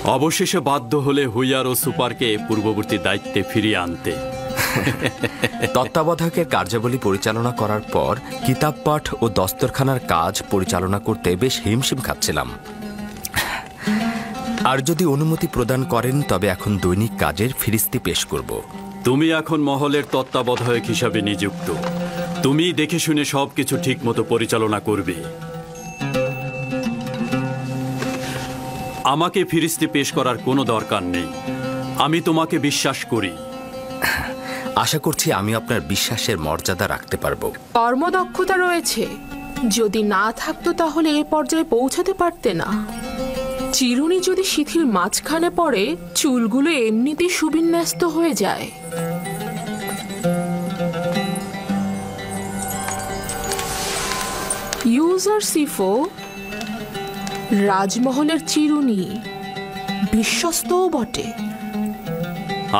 অবশেষে বাধ্য হলে হুইয়ার ও সুপারকে পূর্ববর্তী দায়িত্বে ফিরিয়ে আনতে। তত্ত্বাবধায়কের কার্যাবলী পরিচালনা করার পর কিতাব পাঠ ও দস্তরখানার কাজ পরিচালনা করতে বেশ হিমশিম খাচ্ছিলাম। আর যদি অনুমতি প্রদান করেন তবে এখন দৈনিক কাজের ফিরিস্তি পেশ করব। তুমি এখন মহলের তত্ত্বাবধায়ক হিসাবে নিযুক্ত। তুমি দেখে শুনে সবকিছু ঠিক মতো পরিচালনা করবে। আমাকে ফিরিস্তি পেশ করার কোনো দরকার নেই। আমি তোমাকে বিশ্বাস করি। আশা করছি আমি আপনার বিশ্বাসের মর্যাদা রাখতে পারবো। কর্মদক্ষতা রয়েছে, যদি না থাকতো তাহলে এ পর্যায়ে পৌঁছাতে পারতে না। চিরুনি যদি শিথিল মাঝখানে পড়ে, চুলগুলো এমনিতেই সুবিন্যস্ত হয়ে যায়। ইউজারশিফও রাজমহলের চিরুনি, বিশ্বস্তও বটে।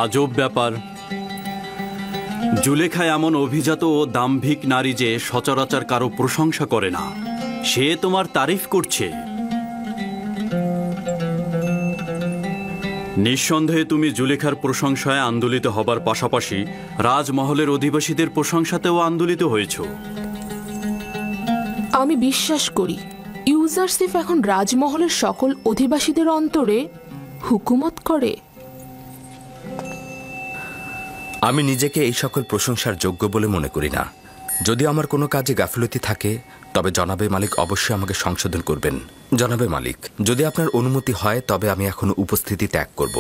আজব ব্যাপার। জুলেখা এমন অভিজাত ও দাম্ভিক নারী যে সচরাচর কারো প্রশংসা করে না। সে তোমার তারিফ করছে। নিঃসন্দেহে তুমি জুলেখার প্রশংসায় আন্দোলিত হবার পাশাপাশি রাজমহলের অধিবাসীদের প্রশংসাতেও আন্দোলিত হয়েছ। আমি বিশ্বাস করি ইউজারশিফ এখন রাজমহলের সকল অধিবাসীদের অন্তরে হুকুমত করে। আমি নিজেকে এই সকল প্রশংসার যোগ্য বলে মনে করি না। যদি আমার কোনো কাজে গাফিলতি থাকে তবে জনাবে মালিক অবশ্যই আমাকে সংশোধন করবেন। জনাবে মালিক, যদি আপনার অনুমতি হয় তবে আমি এখন উপস্থিতি ত্যাগ করব।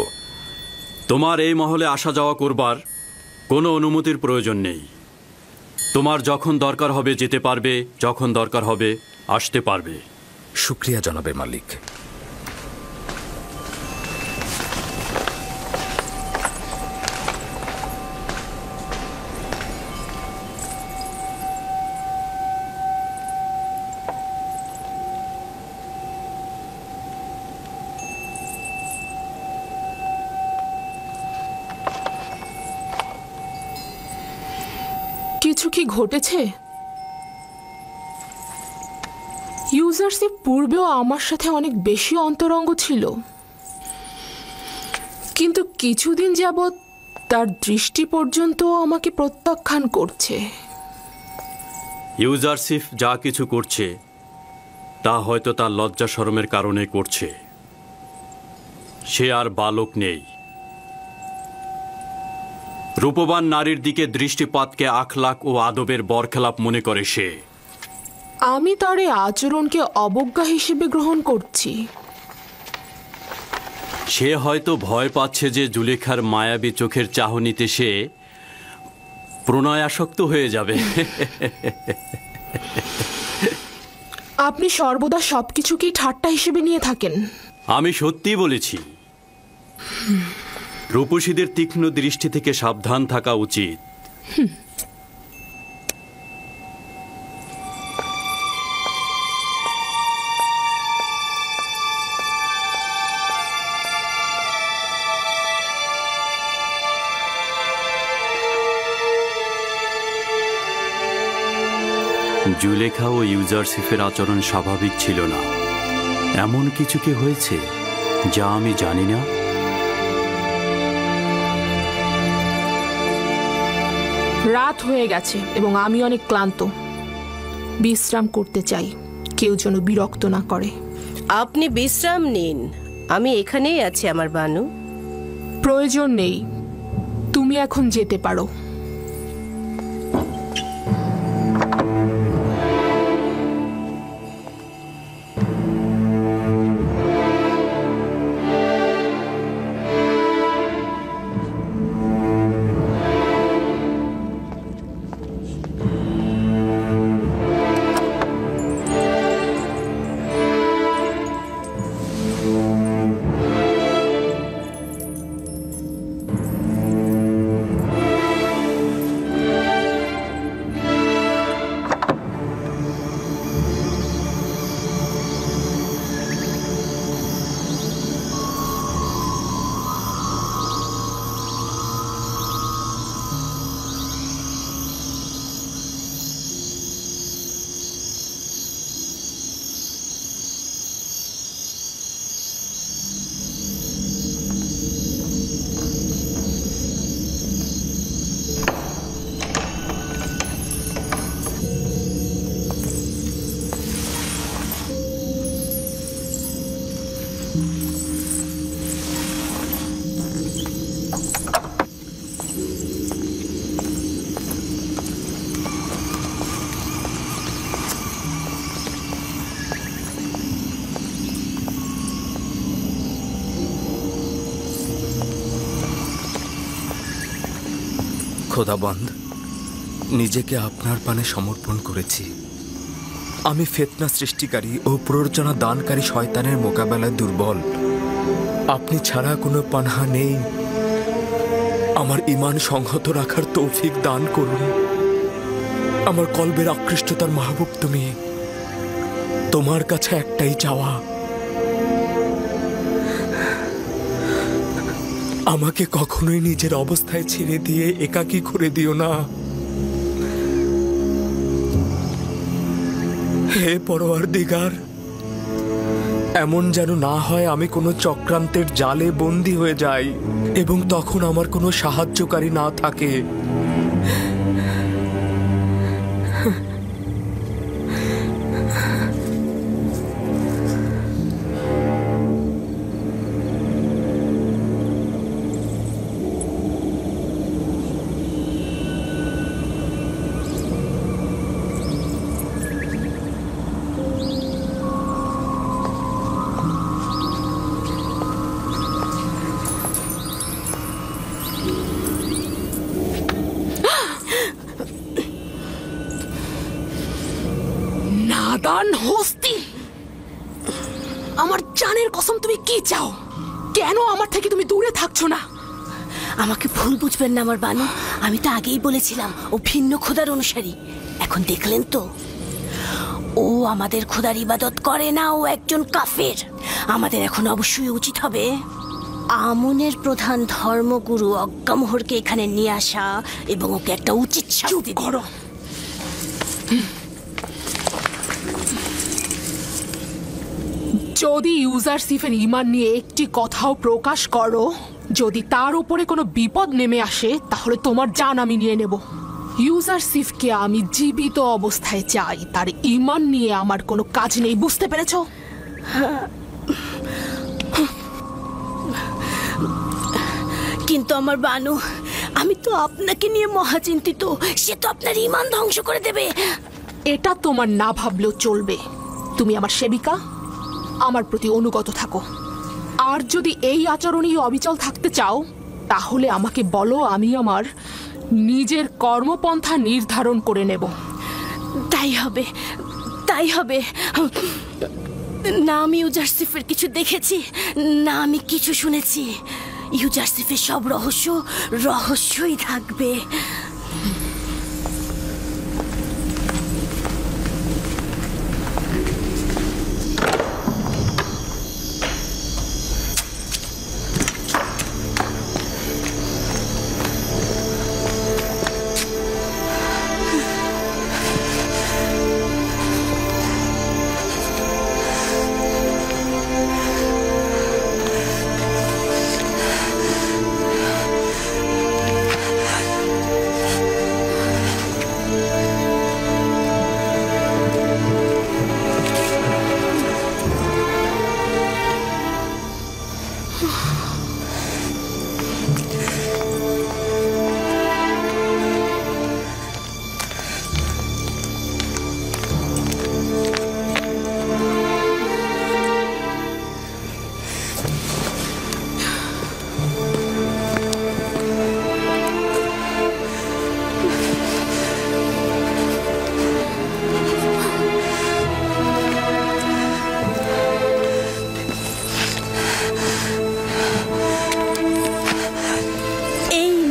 তোমার এই মহলে আসা যাওয়া করবার কোনো অনুমতির প্রয়োজন নেই। তোমার যখন দরকার হবে যেতে পারবে, যখন দরকার হবে আসতে পারবে। শুক্রিয়া জনাবে মালিক। কিছু কি ঘটেছে? ইউজারশিপ পূর্বেও আমার সাথে অনেক বেশি অন্তরঙ্গ ছিল, কিন্তু কিছুদিন যাবৎ তার দৃষ্টি পর্যন্ত আমাকে প্রত্যাখ্যান করছে। ইউজারশিপ যা কিছু করছে তা হয়তো তার লজ্জা শরমের কারণে করছে। সে আর বালক নেই। রূপবান নারীর দিকে দৃষ্টিপাতকে আখলাক ও আদবের বরখেলাপ মনে করে সে। আমি তার এই আচরণকে অবজ্ঞা হিসেবে গ্রহণ করছি। সে হয়তো ভয় পাচ্ছে যে জুলেখার মায়াবী চোখের চাহনিতে সে প্রণয়াসক্ত হয়ে যাবে। আপনি সর্বদা সবকিছুকেই ঠাট্টা হিসেবে নিয়ে থাকেন। আমি সত্যি বলেছি। রূপসীদের তীক্ষ্ণ দৃষ্টি থেকে সাবধান থাকা উচিত। জুলেখা ও ইউজারশিফের আচরণ স্বাভাবিক ছিল না। এমন কিছু কি হয়েছে যা আমি জানি না? রাত হয়ে গেছে এবং আমি অনেক ক্লান্ত। বিশ্রাম করতে চাই, কেউ যেন বিরক্ত না করে। আপনি বিশ্রাম নিন, আমি এখানেই আছি আমার বানু। প্রয়োজন নেই, তুমি এখন যেতে পারো। খোদাবন্দ, নিজেকে আপনার পানে সমর্পণ করেছি। আমি ফিতনা সৃষ্টিকারী ও প্ররোচনা দানকারী শয়তানের মোকাবেলায় দুর্বল। আপনি ছাড়া কোনো পানাহা নেই। আমার ঈমান সংহত রাখার তৌফিক দান করুন। আমার কলবের আকৃষ্টতার মাহবুব তুমি। তোমার কাছে একটাই চাওয়া, আমাকে কখনোই নিজের অবস্থায় ছেড়ে দিয়ে একাকী করে দিও না। হে পরওয়ারদিগার, এমন যেন না হয় আমি কোনো চক্রান্তের জালে বন্দী হয়ে যাই এবং তখন আমার কোনো সাহায্যকারী না থাকে। নাদান হস্তি, আমার জানের কসম, তুমি কি চাও? কেন আমার থেকে তুমি দূরে থাকছো না? আমাকে ভুল বুঝবেন না আমার বানু, আমি তো আগেই বলেছিলাম ও ভিন্ন খোদার অনুসারী। এখন দেখলেন তো, ও আমাদের খোদার ইবাদত করে না, ও একজন কাফের। আমাদের এখন অবশ্যই উচিত হবে আমনের প্রধান ধর্মগুরু অজ্ঞামোহরকে এখানে নিয়ে আসা এবং ওকে একটা উচিত শাস্তি করো। যদি ইউজারসিফের ঈমান নিয়ে একটি কথাও প্রকাশ করো, যদি তার উপরে কোনো বিপদ নেমে আসে, তাহলে তোমার জান আমি নিয়ে নেব। ইউজারসিফকে আমি জীবিত অবস্থায় চাই, তার ঈমান নিয়ে আমার কোনো কাজ নেই, বুঝতে পেরেছো? কিন্তু আমার বানু, আমি তো আপনাকে নিয়ে মহাচিন্তিত। সে তো আপনার ঈমান ধ্বংস করে দেবে। এটা তোমার না ভাবলেও চলবে। তুমি আমার সেবিকা, আমার প্রতি অনুগত থাকো। আর যদি এই আচরণেই অবিচল থাকতে চাও, তাহলে আমাকে বলো, আমি আমার নিজের কর্মপন্থা নির্ধারণ করে নেব। তাই হবে, তাই হবে। না আমি ইউজারসিফের কিছু দেখেছি, না আমি কিছু শুনেছি। ইউজারসিফের সব রহস্যই থাকবে।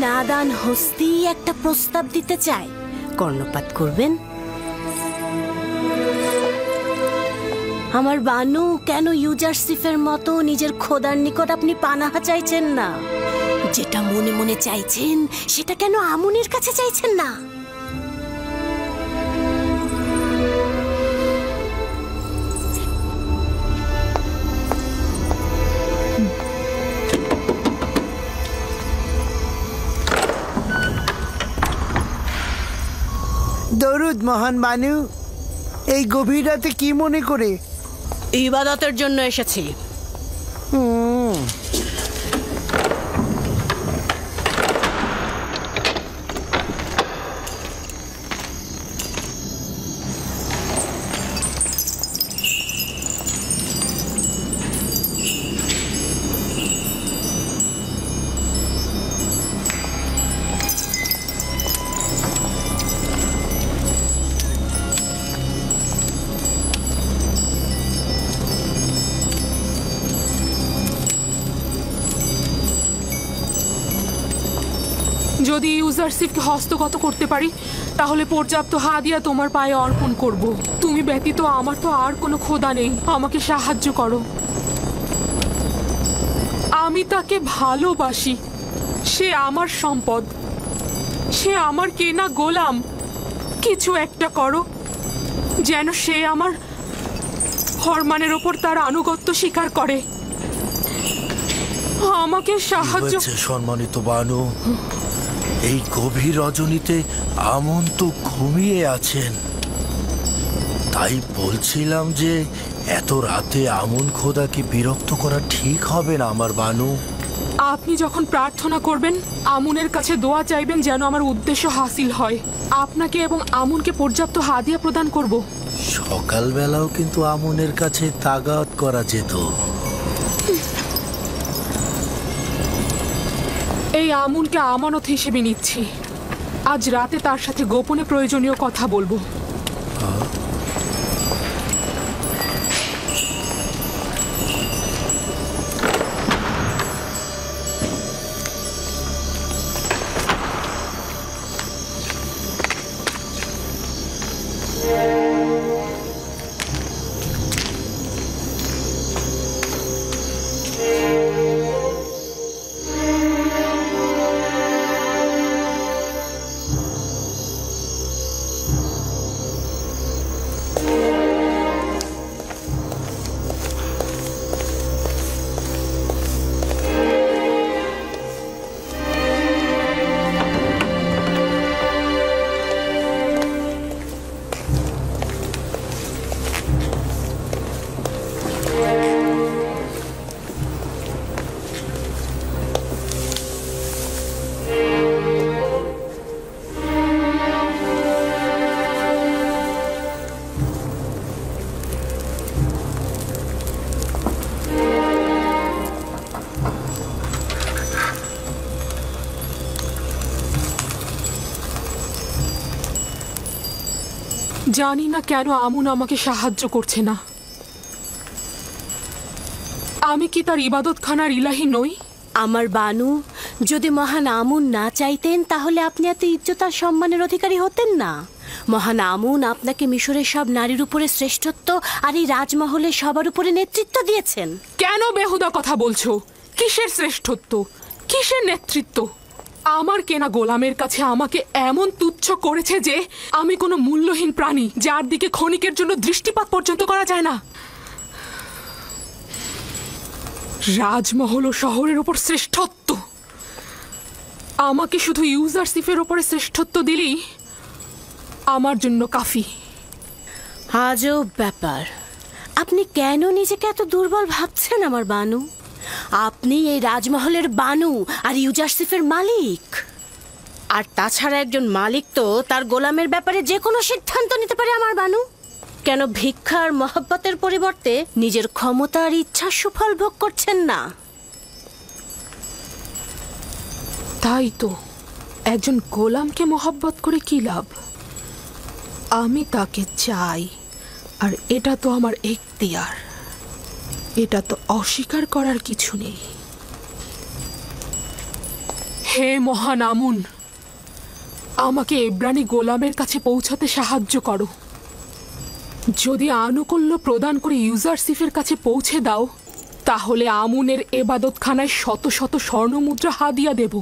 নাদান হস্তি একটা প্রস্তাব দিতে চায়, কর্ণপাত করবেন? আমার বানু, কেন ইউজারসিফের মতো নিজের খোদার নিকট আপনি পানাহা চাইছেন না? যেটা মনে মনে চাইছেন সেটা কেন আমনের কাছে চাইছেন না? দরুদ মহান বানু। এই গভীর রাতে কি মনে করে? ইবাদতের জন্য এসেছি। যদি ইউজারশিপকে হস্তগত করতে পারি তাহলে পর্যাপ্ত হাদিয়া তোমার পায়ে অর্পণ করব। তুমি ব্যতীত আমার তো আর কোনো খোদা নেই, আমাকে সাহায্য করো। আমি তাকে ভালোবাসি, সে আমার সম্পদ, সে আমার কেনা গোলাম। কিছু একটা করো যেন সে আমার ফরমানের ওপর তার আনুগত্য স্বীকার করে। আমাকে সাহায্য। সম্মানিত বানু, এই গভীর রজনীতে আমন তো ঘুমিয়ে আছেন, তাই বলছিলাম যে এত রাতে আমন খোদাকে বিরক্ত করা ঠিক হবে না আমার বানু। আপনি যখন প্রার্থনা করবেন আমুনের কাছে দোয়া চাইবেন যেন আমার উদ্দেশ্য হাসিল হয়। আপনাকে এবং আমুনকে পর্যাপ্ত হাদিয়া প্রদান করব। সকালবেলাও কিন্তু আমনের কাছে তাগাদ করা যেত। এই আমুনকে আমানত হিসেবে নিচ্ছি। আজ রাতে তার সাথে গোপনে প্রয়োজনীয় কথা বলবো। জানি না কেন আমুন আমাকে সাহায্য করছে না। আমি কি তার ইবাদতখানার ইলাহি নই? আমার বানু, যদি মহান আমুন না চাইতেন তাহলে আপনি এত ইজ্জত আর সম্মানের অধিকারী হতেন না। মহান আমুন আপনাকে মিশরের সব নারীর উপরে শ্রেষ্ঠত্ব আর এই রাজমহলের সবার উপরে নেতৃত্ব দিয়েছেন। কেন বেহুদা কথা বলছো? কিসের শ্রেষ্ঠত্ব, কিসের নেতৃত্ব? আমার কেনা গোলামের কাছে আমাকে এমন তুচ্ছ করেছে যে আমি কোনো মূল্যহীন প্রাণী, যার দিকে ক্ষণিকের জন্য দৃষ্টিপাত পর্যন্ত করা যায় না। রাজমহল ও শহরের ওপর শ্রেষ্ঠত্ব, আমাকে শুধু ইউজারশিপের ওপরে শ্রেষ্ঠত্ব দিলেই আমার জন্য কাফি। আজব ব্যাপার, আপনি কেন নিজেকে এত দুর্বল ভাবছেন আমার বানু? আপনি এই রাজমহলের বানু আর ইউজারশিপের মালিক। আর তাছাড়া একজন মালিক তো তার গোলামের ব্যাপারে যে কোনো সিদ্ধান্ত নিতে পারে আমার বানু। কেন ভিক্ষা আর মহব্বতের পরিবর্তে নিজের ক্ষমতা আর ইচ্ছার সুফল ভোগ করছেন না? তাই তো, একজন গোলামকে মহব্বত করে কি লাভ? আমি তাকে চাই, আর এটা তো আমার এখতিয়ার, এটা তো অস্বীকার করার কিছু নেই। হে মহান আমুন, আমাকে এব্রানি গোলামের কাছে পৌঁছাতে সাহায্য করো। যদি আনুকূল্য প্রদান করে ইউজারশিপের কাছে পৌঁছে দাও তাহলে আমুনের এবাদতখানায় শত শত স্বর্ণমুদ্রা হাদিয়া দেব।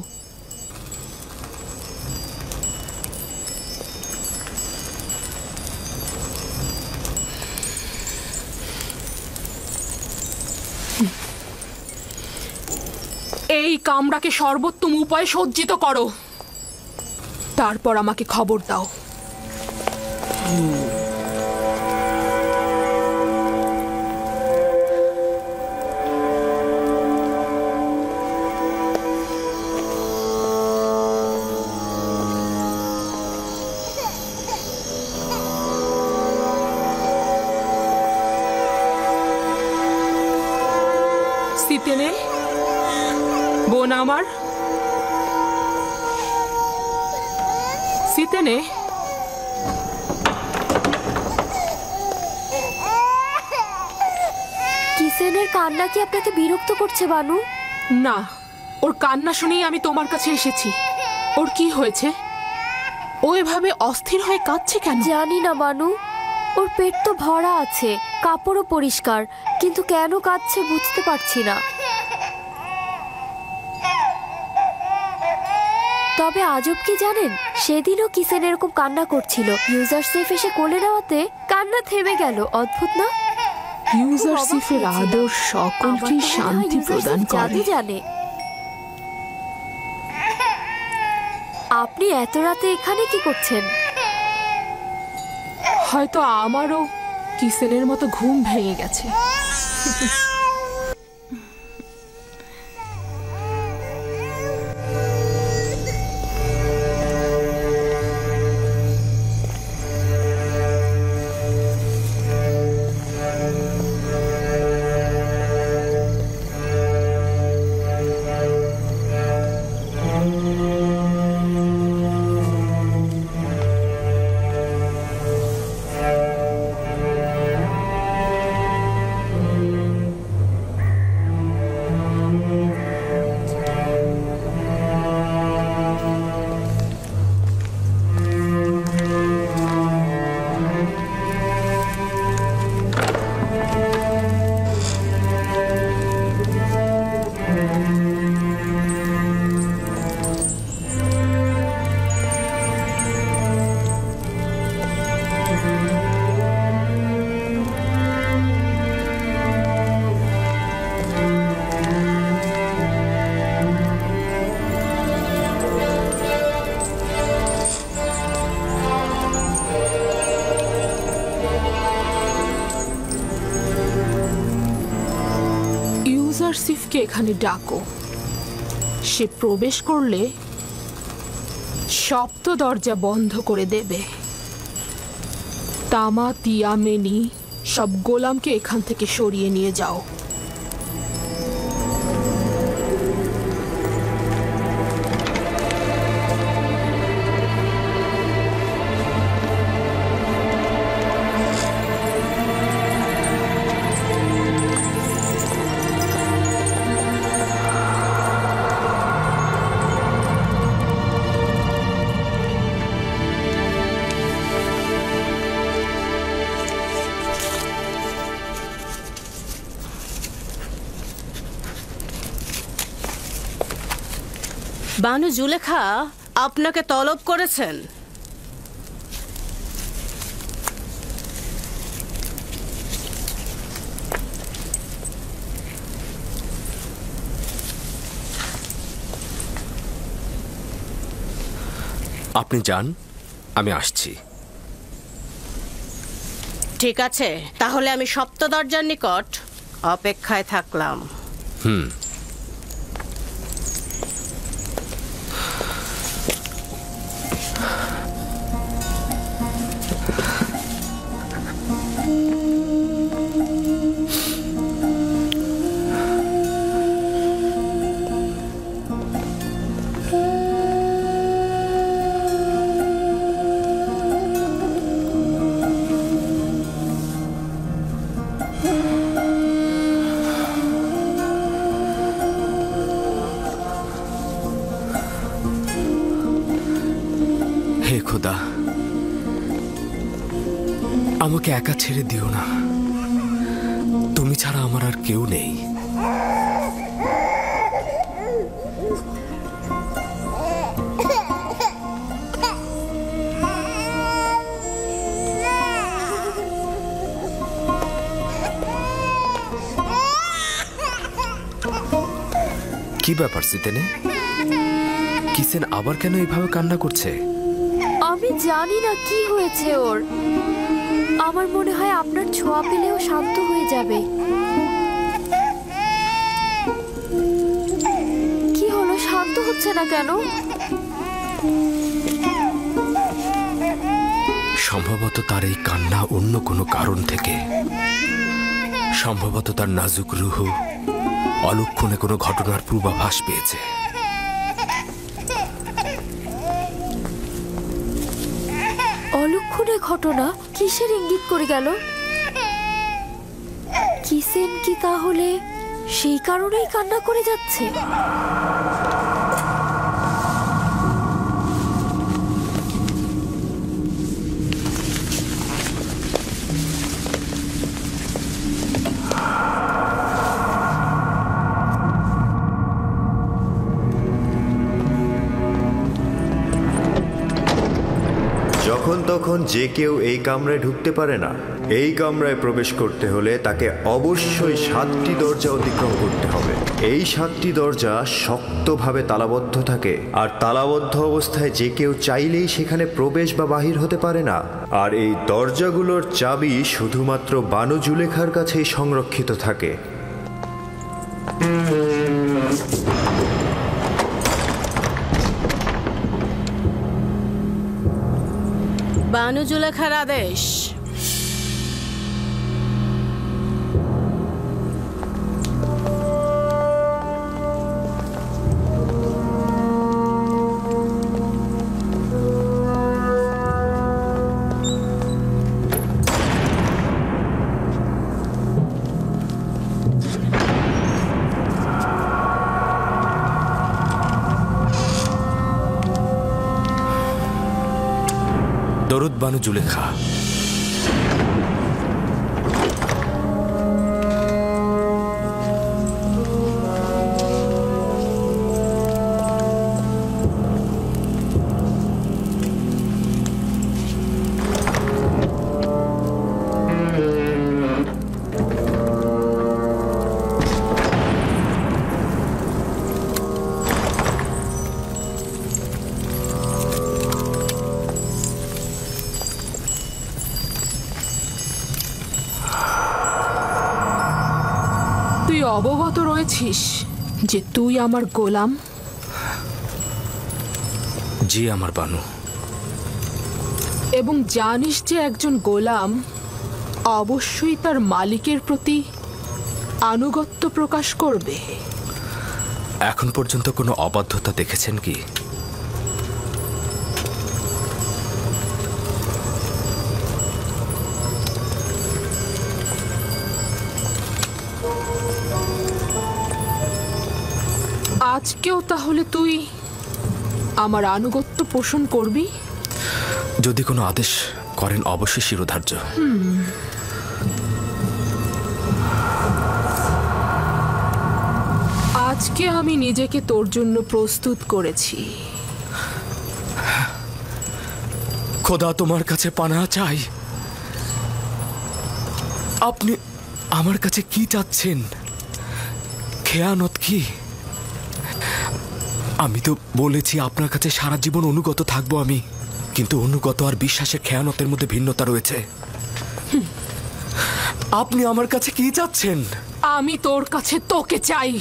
এই কামরাকে সর্বোত্তম উপায়ে সজ্জিত করো, তারপর আমাকে খবর দাও। সিতেনে, বোন আমার, সিতেনে, কিসেনের কান্না কি আপনাকে বিরক্ত করছে বানু? না, ওর কান্না শুনেই আমি তোমার কাছে এসেছি। ও ওর কি হয়েছে? ও এভাবে অস্থির হয়ে কাঁদছে কেন? জানি না বানু, ওর পেট তো ভরা আছে, কাপড়ও পরিষ্কার, কিন্তু কেন কাঁদছে বুঝতে পারছি না। তবে আজব কি জানেন, সেদিনও কিসেন এরকম কান্না করছিল, ইউজারসেফ এসে কোলে নেওয়াতে কান্না থেমে গেল। অদ্ভুত না? ইউজারসেফের আদর সকলকে শান্তি প্রদান করে। জানে আপনি এত রাতে এখানে কি করছেন? হয়তো আমারও কিসেনের মতো ঘুম ভেঙে গেছে। ইউজারসিফকে এখানে ডাকো। সে প্রবেশ করলে সপ্ত দরজা বন্ধ করে দেবে। তামা, তিয়া, মেনি সব গোলামকে এখান থেকে সরিয়ে নিয়ে যাও। বানু জুলেখা আপনাকে তলব করেছেন। আপনি যান, আমি আসছি। ঠিক আছে, তাহলে আমি সপ্ত দরজার নিকট অপেক্ষায় থাকলাম। হে খোদা, আমাকে একা ছেড়ে দিও না। তুমি ছাড়া আমার আর কেউ নেই। কি ব্যাপার সিতেনে? কিসেন আবার কেন এইভাবে কান্না করছে? আমি জানি না কি হয়েছে ওর। আমার মনে হয় আপনার ছোঁয়া পেলেও শান্ত হয়ে যাবে। কি হলো, শান্ত হচ্ছে না কেন? সম্ভবত তার এই কান্না অন্য কোনো কারণ থেকে। সম্ভবত তার নাজুক রুহ অলক্ষণে কোনো ঘটনার পূর্বাভাস পেয়েছে। অলক্ষণে ঘটনা? কিসের ইঙ্গিত করে গেল? কিসেন কি তাহলে সেই কারণেই কান্না করে যাচ্ছে? যখন তখন যে কেউ এই কামরায় ঢুকতে পারে না। এই কামরায় প্রবেশ করতে হলে তাকে অবশ্যই 7টি দরজা অতিক্রম করতে হবে। এই 7টি দরজা শক্তভাবে তালাবদ্ধ থাকে, আর তালাবদ্ধ অবস্থায় যে কেউ চাইলেই সেখানে প্রবেশ বা বাহির হতে পারে না। আর এই দরজাগুলোর চাবি শুধুমাত্র বানু জুলেখার কাছেই সংরক্ষিত থাকে। বানু জুলেখার আদেশ। দরুদ বানু জুলেখা। তুই অবগত রয়েছিস যে তুই আমার গোলাম? জি আমার বানু। এবং জানিস যে একজন গোলাম অবশ্যই তার মালিকের প্রতি আনুগত্য প্রকাশ করবে। এখন পর্যন্ত কোনো অবাধ্যতা দেখেছেন কি? আজকেও তাহলে তুই আমার আনুগত্য পোষণ করবি? যদি কোনো আদেশ করেন অবশ্যই শিরোধার্য। আজকে আমি নিজেকে তোর জন্য প্রস্তুত করেছি। খোদা তোমার কাছে পানা চাই। আপনি আমার কাছে কি চাচ্ছেন? খেয়ানত কি? আমি তো বলেছি আপনার কাছে সারা জীবন অনুগত থাকবো আমি, কিন্তু অনুগত আর বিশ্বাসের খেয়ানতের মধ্যে ভিন্নতা রয়েছে। আপনি আমার কাছে কি চাচ্ছেন? আমি তোর কাছে তোকে চাই।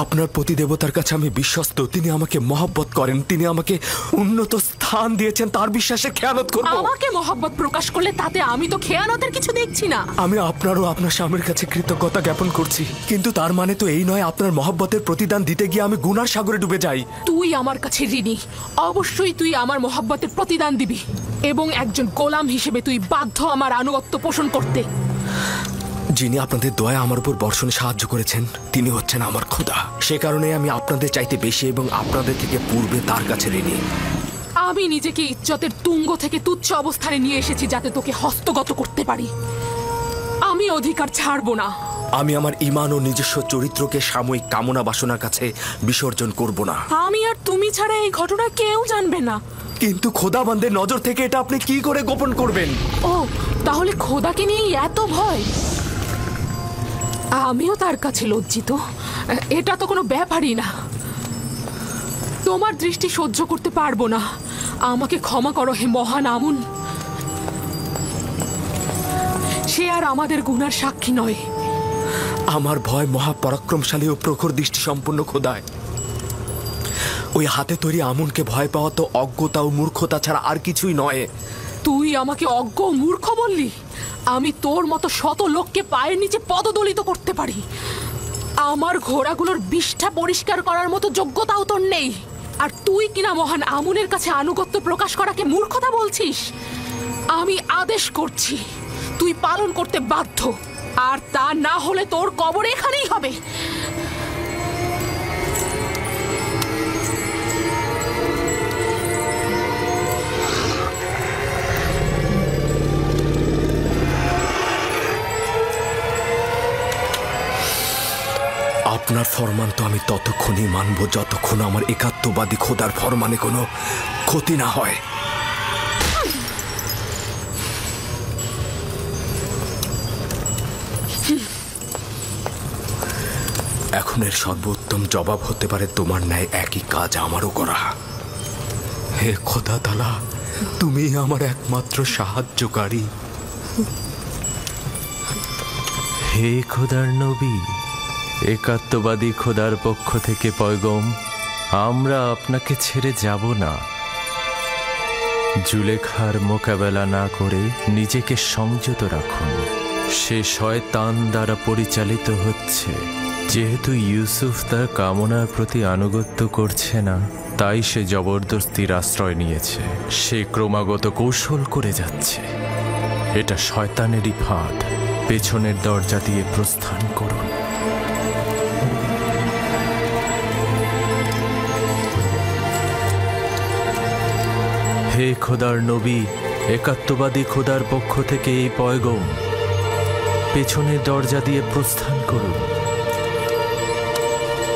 আপনার প্রতিদেবতার কাছে আমি বিশ্বস্ত। তিনি আমাকে মহব্বত করেন, তিনি আমাকে উন্নত স্থান দিয়েছেন, তার বিশ্বাসের খেয়ানত করব। আমাকে মহব্বত প্রকাশ করলে তাতে আমি তো খেয়ানতের কিছু দেখছি না। আমি আপনারও আপনার স্বামীর কাছে কৃতজ্ঞতা জ্ঞাপন করছি, কিন্তু তার মানে তো এই নয় আপনার মহব্বতের প্রতিদান দিতে গিয়ে আমি গুনার সাগরে ডুবে যাই। তুই আমার কাছে ঋণী, অবশ্যই তুই আমার মহব্বতের প্রতিদান দিবি, এবং একজন গোলাম হিসেবে তুই বাধ্য আমার আনুগত্য পোষণ করতে। যিনি আপনাদের দয়া আমার উপর বর্ষণে সাহায্য করেছেন তিনি হচ্ছেন আমার খোদা। সে কারণে আমি আপনাদের চাইতে বেশি এবং আপনাদের থেকে পূর্বে তার কাছে ঋণী। আমি নিজেকে ইজ্জতের তুঙ্গ থেকে তুচ্ছ অবস্থানে নিয়ে এসেছি যাতে তোকে হস্তগত করতে পারি। আমি অধিকার ছাড়বো না। আমি আমার ঈমান ও নিজস্ব চরিত্রকে সাময়িক কামনা বাসনার কাছে বিসর্জন করব না। আমি আর তুমি ছাড়া এই ঘটনা কেউ জানবে না। কিন্তু খোদাবন্দের নজর থেকে এটা আপনি কি করে গোপন করবেন? ও, তাহলে খোদাকে নিয়ে এত ভয়? আমিও তার কাছে লজ্জিত। এটা তো কোনো ব্যাপারই না। তোমার দৃষ্টি সহ্য করতে পারবো না। আমাকে ক্ষমা করো হে মহান আমুন। সে আর আমাদের গুনার সাক্ষী নয়। আমার ভয় মহাপরাক্রমশালী ও প্রখর দৃষ্টি সম্পন্ন খোদায়। ওই হাতে তৈরি আমুনকে ভয় পাওয়া তো অজ্ঞতা ও মূর্খতা ছাড়া আর কিছুই নয়। তুই আমাকে অজ্ঞ মূর্খ বললি? আমি তোর মতো শত লোককে পায়ের নিচে পদদলিত করতে পারি। আমার ঘোড়াগুলোর বিষ্ঠা পরিষ্কার করার মতো যোগ্যতাও তোর নেই, আর তুই কিনা মহান আমুনের কাছে আনুগত্য প্রকাশ করাকে মূর্খতা বলছিস? আমি আদেশ করছি, তুই পালন করতে বাধ্য, আর তা না হলে তোর কবর এখানেই হবে। আপনার ফরমান তো আমি ততক্ষণই মানব যতক্ষণ আমার একাত্মবাদী খোদার ফরমানে কোনো ক্ষতি না হয়। এখন এর সর্বোত্তম জবাব হতে পারে তোমার ন্যায় একই কাজ আমারও করা। হে খোদা তাআলা, তুমি আমার একমাত্র সাহায্যকারী। হে খোদার নবী, একাত্মবাদী খোদার পক্ষ থেকে পয়গম, আমরা আপনাকে ছেড়ে যাব না। জুলেখার মোকাবেলা না করে নিজেকে সংযত রাখুন। সে শয়তান দ্বারা পরিচালিত হচ্ছে। যেহেতু ইউসুফ তার কামনার প্রতি আনুগত্য করছে না, তাই সে জবরদস্তির আশ্রয় নিয়েছে। সে ক্রমাগত কৌশল করে যাচ্ছে। এটা শয়তানেরই ফাঁদ। পেছনের দরজা দিয়ে প্রস্থান করুন। হে খোদার নবী, একাত্মবাদী খোদার পক্ষ থেকে এই পয়গম, পেছনের দরজা দিয়ে প্রস্থান করুন।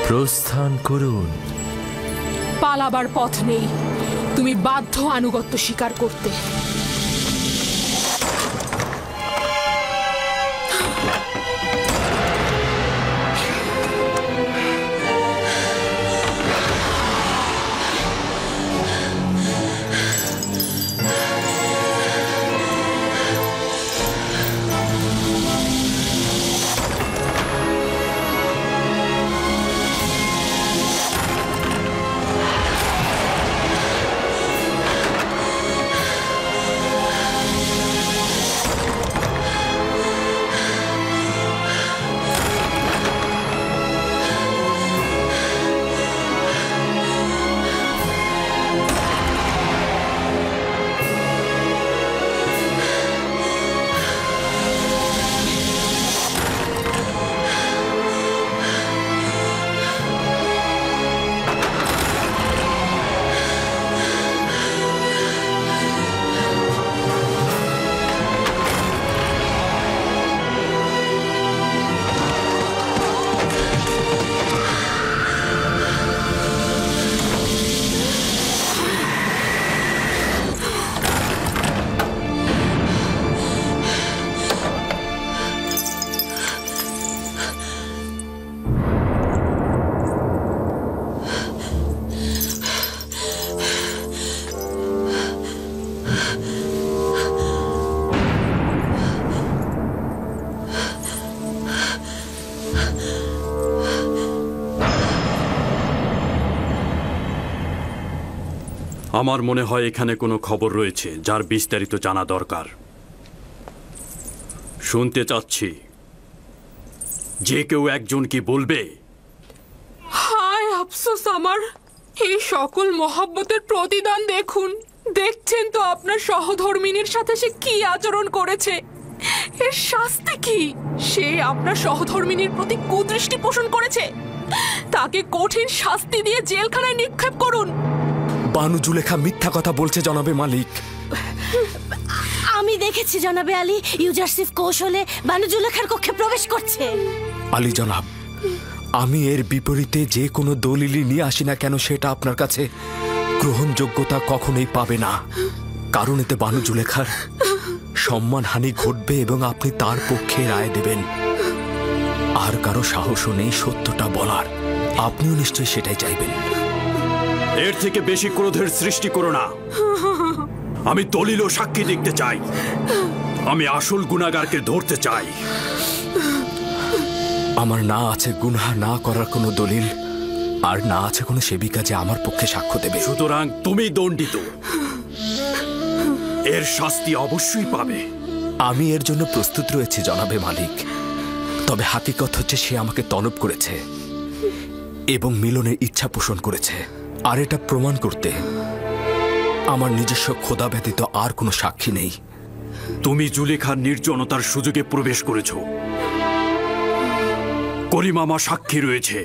প্রস্থান করুন। পালাবার পথ নেই, তুমি বাধ্য আনুগত্য স্বীকার করতে। আমার মনে হয় এখানে কোনো খবর রয়েছে যার বিস্তারিত জানা দরকার। শুনতে চাচ্ছি, যে কেউ একজন কি বলবে? হায় আফসোস আমার, এই সকল মহব্বতের প্রতিদান দেখুন। দেখছেন তো আপনার সহধর্মিনীর সাথে সে কি আচরণ করেছে। এর শাস্তি কি? সে আপনার সহধর্মিনীর প্রতি কুদৃষ্টি পোষণ করেছে। তাকে কঠিন শাস্তি দিয়ে জেলখানায় নিক্ষেপ করুন। বানু জুলেখা মিথ্যা কথা বলছে জনাবে মালিক। আমি দেখেছি জনাবে আলী, ইউজারসিফ কৌশলে বানু জুলেখার কক্ষে প্রবেশ করছে। আলী জনাব, আমি এর বিপরীতে যে কোনো দলিলই নিয়ে আসি না কেন, সেটা আপনার কাছে গ্রহণযোগ্যতা কখনোই পাবে না। কারণ এতে বানু জুলেখার সম্মানহানি ঘটবে এবং আপনি তার পক্ষে রায় দেবেন। আর কারো সাহসও নেই সত্যটা বলার। আপনিও নিশ্চয়ই সেটাই চাইবেন। এর থেকে বেশি ক্রোধের সৃষ্টি করো না। আমি দলিল ও সাক্ষী দেখতে চাই। আমি আসল গুনাহগারকে ধরতে চাই। আমার না আছে গুনাহ না করার কোনো দলিল, আর না আছে কোনো সেবিকা যে আমার পক্ষে সাক্ষ্য দেবে। সুতরাং তুমি দণ্ডিত। এর শাস্তি অবশ্যই পাবে। আমি এর জন্য প্রস্তুত রয়েছি জনাবে মালিক। তবে হাকিকত হচ্ছে সে আমাকে তলব করেছে এবং মিলনের ইচ্ছা পোষণ করেছে। আর এটা প্রমাণ করতে আমার নিজস্ব খোদা ব্যতীত আর কোনো সাক্ষী নেই। তুমি জুলেখার নির্জনতার সুযোগে প্রবেশ করেছ। করিমামা সাক্ষী রয়েছে।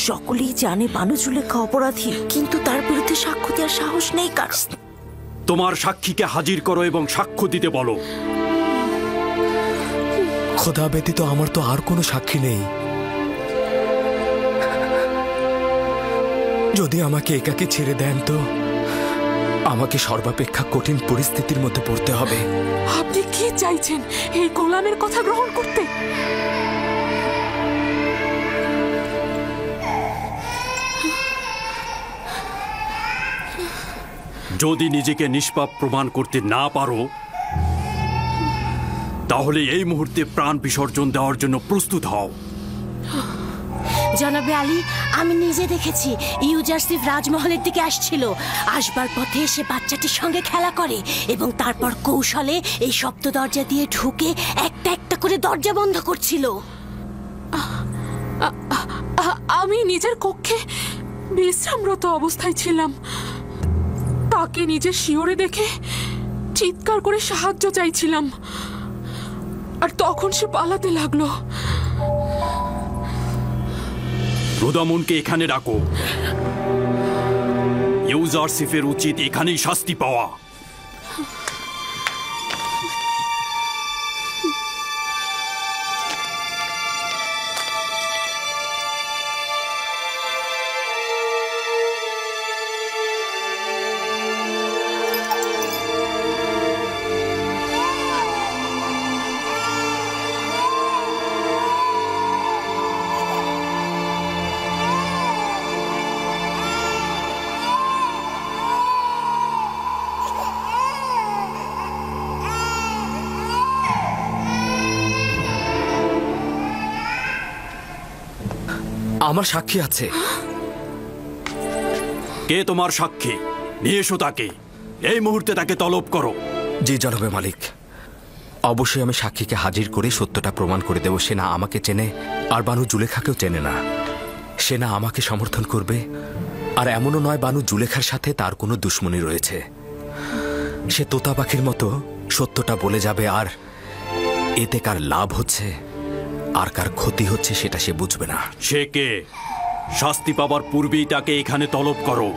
সকলেই জানে বানু জুলেখা অপরাধী, কিন্তু তার বিরুদ্ধে সাক্ষ্য দেওয়ার সাহস নেই কার। তোমার সাক্ষীকে হাজির করো এবং সাক্ষ্য দিতে বলো। খোদা ব্যতীত আমার তো আর কোনো সাক্ষী নেই। যদি আমাকে একাকে ছেড়ে দেন তো আমাকে সর্বাপেক্ষা কঠিন পরিস্থিতির মধ্যে পড়তে হবে। আপনি কি চাইছেন, এই গোলামের কথা গ্রহণ করতে? যদি নিজেকে নিষ্পাপ প্রমাণ করতে না পারো তাহলে এই মুহূর্তে প্রাণ বিসর্জন দেওয়ার জন্য প্রস্তুত হও। জনাবে আলী, আমি নিজে দেখেছি ইউজারসিফ রাজমহলের দিকে আসছিল। আসবার পথে সে বাচ্চাটির সঙ্গে খেলা করে এবং তারপর কৌশলে এই সপ্ত দরজা দিয়ে ঢুকে একটা একটা করে দরজা বন্ধ করছিল। আমি নিজের কক্ষে বিশ্রামরত অবস্থায় ছিলাম। তাকে নিজের শিয়রে দেখে চিৎকার করে সাহায্য চাইছিলাম, আর তখন সে পালাতে লাগলো। রুদামুনকে এখানে রাখো। ইউজারসিফের উচিত এখানেই শাস্তি পাওয়া। আমার সাক্ষী আছে। কে তোমার সাক্ষী? নিয়ে এসো তাকে। এই মুহূর্তে তাকে তলব করো। জি জনাবে মালিক, অবশ্যই আমি সাক্ষীকে হাজির করে সত্যটা প্রমাণ করে দেব। সে না আমাকে চেনে, আর বানু জুলেখাকেও চেনে না। সে না আমাকে সমর্থন করবে, আর এমনও নয় বানু জুলেখার সাথে তার কোনো দুশ্মনী রয়েছে। সে তোতা পাখির মতো সত্যটা বলে যাবে, আর এতে কার লাভ হচ্ছে আর কার ক্ষতি হচ্ছে সেটা সে বুঝবে না। সে কে? শাস্তি পাবার পূর্বেই তাকে এখানে তলব করো।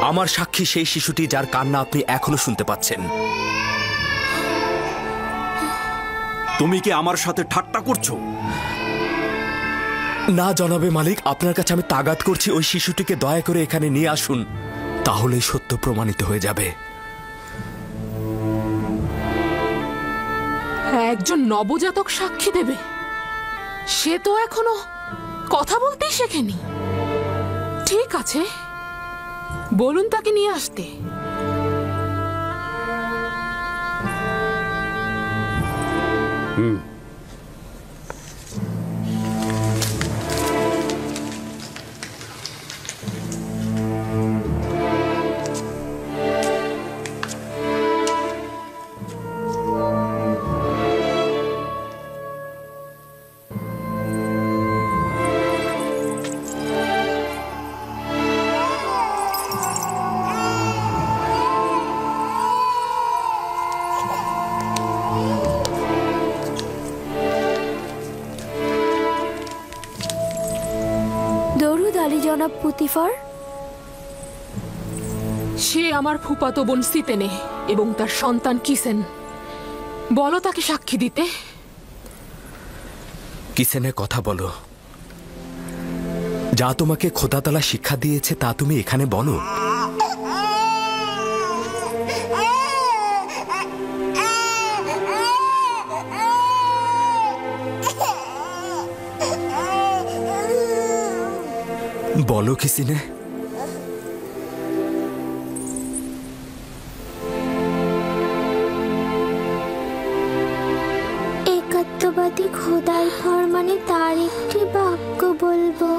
আমার সাক্ষী সেই শিশুটি যার কান্না আপনি এখনো শুনতে পাচ্ছেন। তুমি কি আমার সাথে ঠাট্টা করছো? না জনাবে মালিক, আপনার কাছে আমি তাগাদ করছি, ওই শিশুটিকে দয়া করে এখানে নিয়ে আসুন, তাহলেই সত্য প্রমাণিত হয়ে যাবে। একজন নবজাতক সাক্ষী দেবে? সে তো এখনো কথা বলতেই শেখেনি। ঠিক আছে, বলুন তাকে নিয়ে আসতে। জনাব পুতিফার, সে আমার ফুফাতো বোন সিতেনে এবং তার সন্তান কিসেন। বলো তাকে সাক্ষী দিতে। কিসেনের কথা বলো। যা তোমাকে খোদাতালা শিক্ষা দিয়েছে তা তুমি এখানে বলো। বলো কিসিনে। একাত্মবাদী খোদার ফরমানে তার একটি বাক্য বলবো।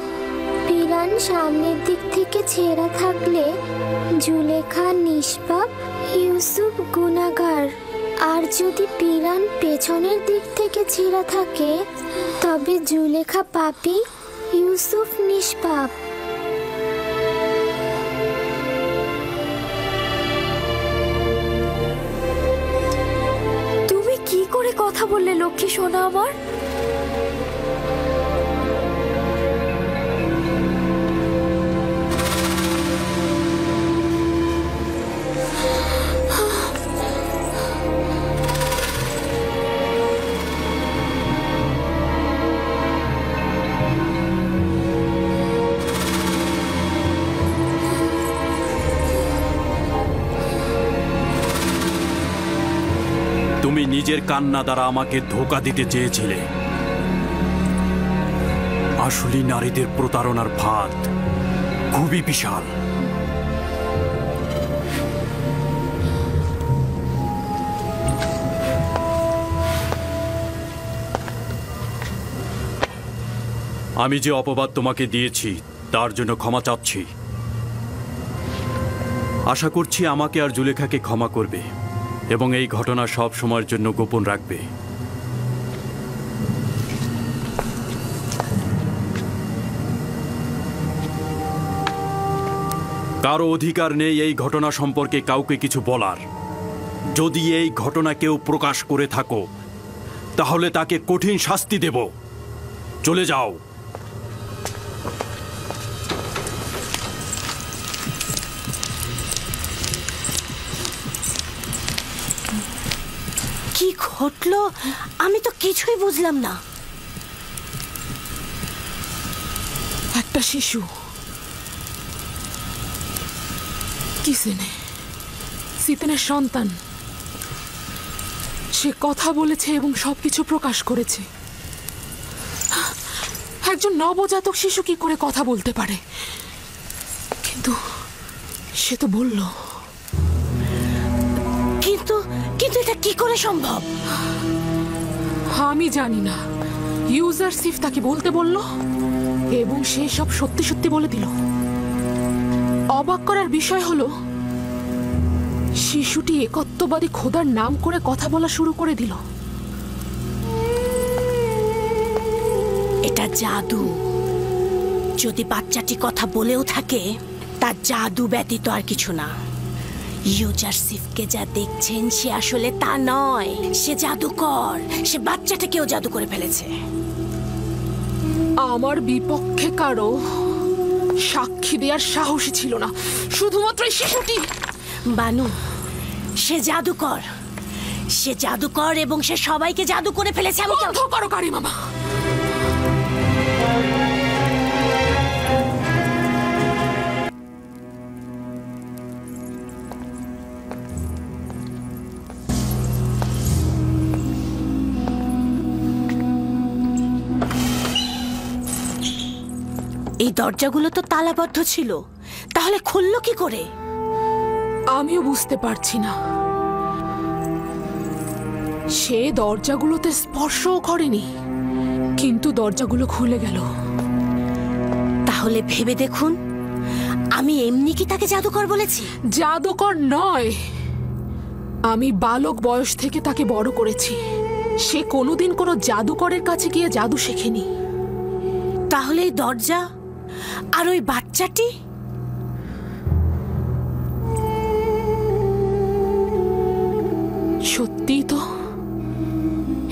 পিরান সামনের দিক থেকে ছেঁড়া থাকলে জুলেখা নিষ্পাপ, ইউসুফ গুনাহগার। আর যদি পিরান পেছনের দিক থেকে ছেঁড়া থাকে তবে জুলেখা পাপী, ইউসুফ নিষ্পাপ। তুমি কি করে কথা বললে লক্ষ্মী সোনা আমার? তুমি নিজের কান্না দ্বারা আমাকে ধোঁকা দিতে চেয়েছিলে। আসলে নারীদের প্রতারণার ফাঁদ খুবই বিশাল। আমি যে অপবাদ তোমাকে দিয়েছি তার জন্য ক্ষমা চাচ্ছি। আশা করছি আমাকে আর জুলেখাকে ক্ষমা করবে এবং এই ঘটনা সব সময়ের জন্য গোপন রাখবে। কারো অধিকার নেই এই ঘটনা সম্পর্কে কাউকে কিছু বলার। যদি এই ঘটনা কেউ প্রকাশ করে থাকো তাহলে তাকে কঠিন শাস্তি দেব। চলে যাও। কি ঘটলো আমি তো কিছুই বুঝলাম না। একটা শিশু সিতেনের সন্তান, সে কথা বলেছে এবং সবকিছু প্রকাশ করেছে। একজন নবজাতক শিশু কি করে কথা বলতে পারে? কিন্তু সে তো বলল। কিন্তু কিন্তু এটা কি করে সম্ভব? আমি জানি না। ইউজারশিপ তাকে বলতে বলল এবং সে সব সত্যি সত্যি বলে দিল। অবাক করার বিষয় হলো শিশুটি একত্ববাদী খোদার নাম করে কথা বলা শুরু করে দিল। এটা জাদু। যদি বাচ্চাটি কথা বলেও থাকে তার জাদু ব্যতীত আর কিছু না। ইউজারশিপকে যা দেখছেন সে আসলে তা নয়, সে জাদুকর। সে বাচ্চাটাকেও জাদু করে ফেলেছে। আমার বিপক্ষে কারো সাক্ষী দেওয়ার সাহসী ছিল না, শুধুমাত্র শিশুটি। বানু, সে জাদুকর। সে জাদুকর এবং সে সবাইকে জাদু করে ফেলেছে। আমি বন্ধ করো কারি মামা। এই দরজাগুলো তো তালাবদ্ধ ছিল, তাহলে খুললো কি করে? আমিও বুঝতে পারছি না। সে দরজাগুলোতে স্পর্শও করেনি, কিন্তু দরজাগুলো খুলে গেল। তাহলে ভেবে দেখুন, আমি এমনি কি তাকে জাদুকর বলেছি? জাদুকর নয়, আমি বালক বয়স থেকে তাকে বড় করেছি। সে কোনোদিন কোনো জাদুকরের কাছে গিয়ে জাদু শেখেনি। তাহলে এই দরজা আর ওই বাচ্চাটি? সত্যি তো।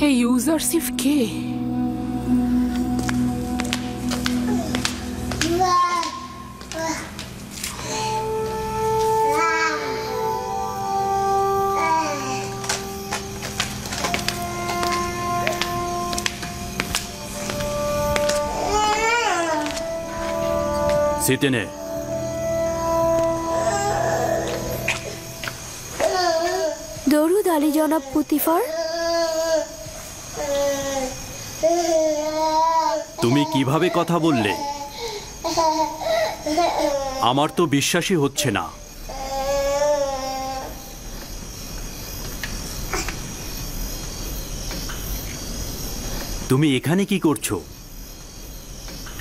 এই ইউজারশিপ কে? সিতেনে, দরুদ আলী জনাব পুতিফার। তুমি কিভাবে কথা বললে? আমার তো বিশ্বাসই হচ্ছে না। তুমি এখানে কি করছো?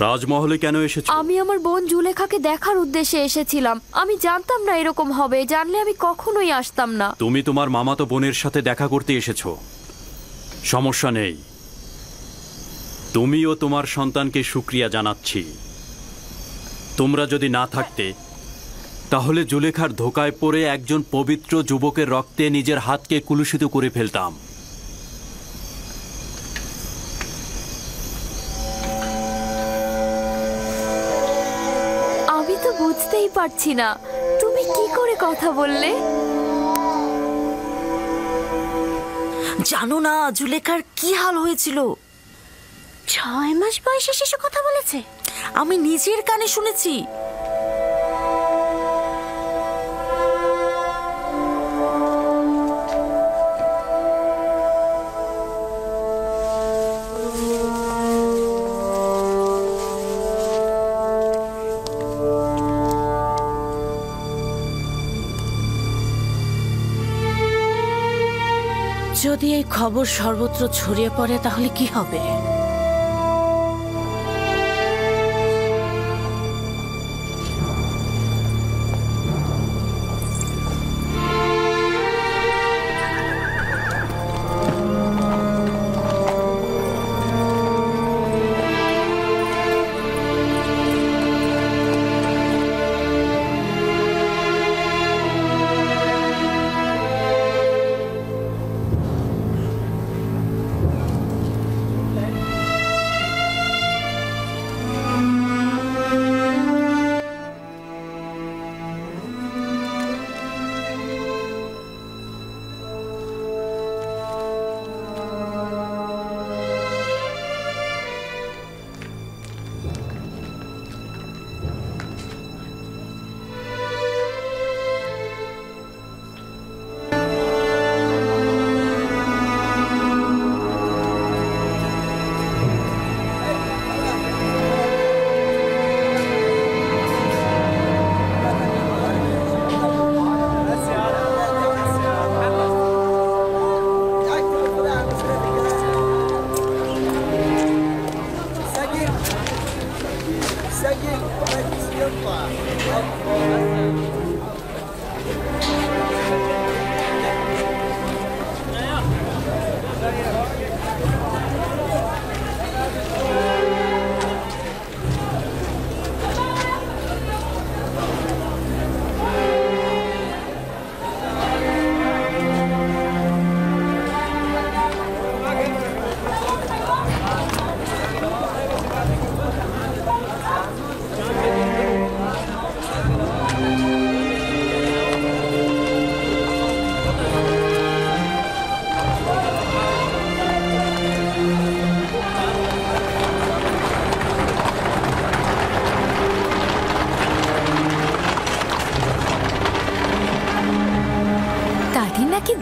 রাজমহলে কেন এসেছো? আমি আমার বোন জুলেখাকে দেখার উদ্দেশ্যে এসেছিলাম। আমি জানতাম না এরকম হবে, জানলে আমি কখনোই আসতাম না। তুমি তোমার মামাতো বোনের সাথে দেখা করতে এসেছো, সমস্যা নেই। তুমি ও তোমার সন্তানকে শুকরিয়া জানাচ্ছি। তোমরা যদি না থাকতে তাহলে জুলেখার ধোকায় পড়ে একজন পবিত্র যুবকের রক্তে নিজের হাতকে কুলুষিত করে ফেলতাম। আমি তো বুঝতেই পারছি না তুমি কি করে কথা বললে। জানো না জুলেখার কি হাল হয়েছিল? 6 মাস বয়সে শিশু কথা বলেছে? আমি নিজের কানে শুনেছি। যদি এই খবর সর্বত্র ছড়িয়ে পড়ে তাহলে কি হবে?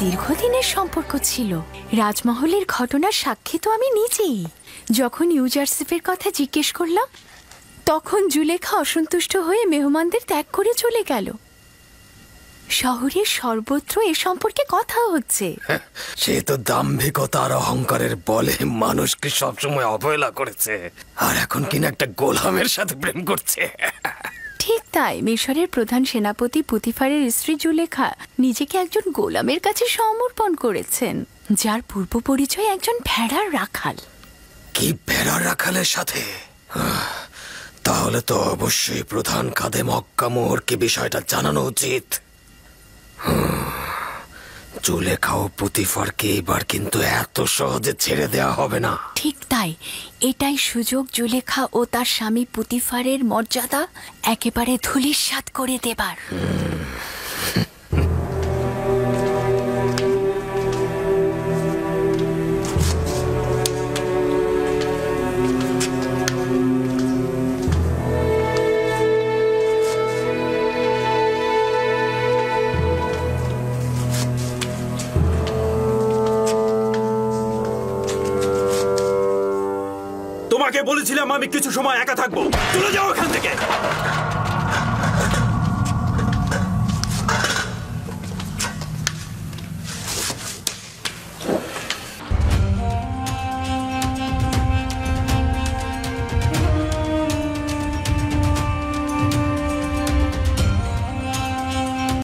দীর্ঘদিনের সম্পর্ক ছিল। রাজমহলের ঘটনার সাক্ষী তো আমি নিজেই। যখন ইউজারসিফের কথা জিজ্ঞেস করলাম তখন জুলেখা অসন্তুষ্ট হয়ে মেহমানদের ত্যাগ করে চলে গেল। শহরের সর্বত্র এ সম্পর্কে কথা হচ্ছে। সে তো দাম্ভিকতা আর অহংকারের বলে মানুষকে সবসময় অবহেলা করেছে, আর এখন কিনা একটা গোলামের সাথে প্রেম করছে। ঠিক তাই মিশরের প্রধান সেনাপতি পুতিফারের স্ত্রী জুলেখা নিজেকে একজন গোলামের কাছে সমর্পণ করেছেন, যার পূর্ব পরিচয় একজন ভেড়ার রাখাল। কি ভেড়ার রাখালের সাথে? তাহলে তো অবশ্যই প্রধান খাদেম মক্কা মোহরকে বিষয়টা জানানো উচিত। জুলেখা ও পুতিফারকে এবার কিন্তু এত সহজে ছেড়ে দেওয়া হবে না। ঠিক তাই, এটাই সুযোগ জুলেখা ও তার স্বামী পুতিফারের মর্যাদা একেবারে ধূলিসাৎ করে দেবার। তোমাকে বলেছিলাম আমি কিছু সময় একা থাকবো, চলে যাও এখান থেকে।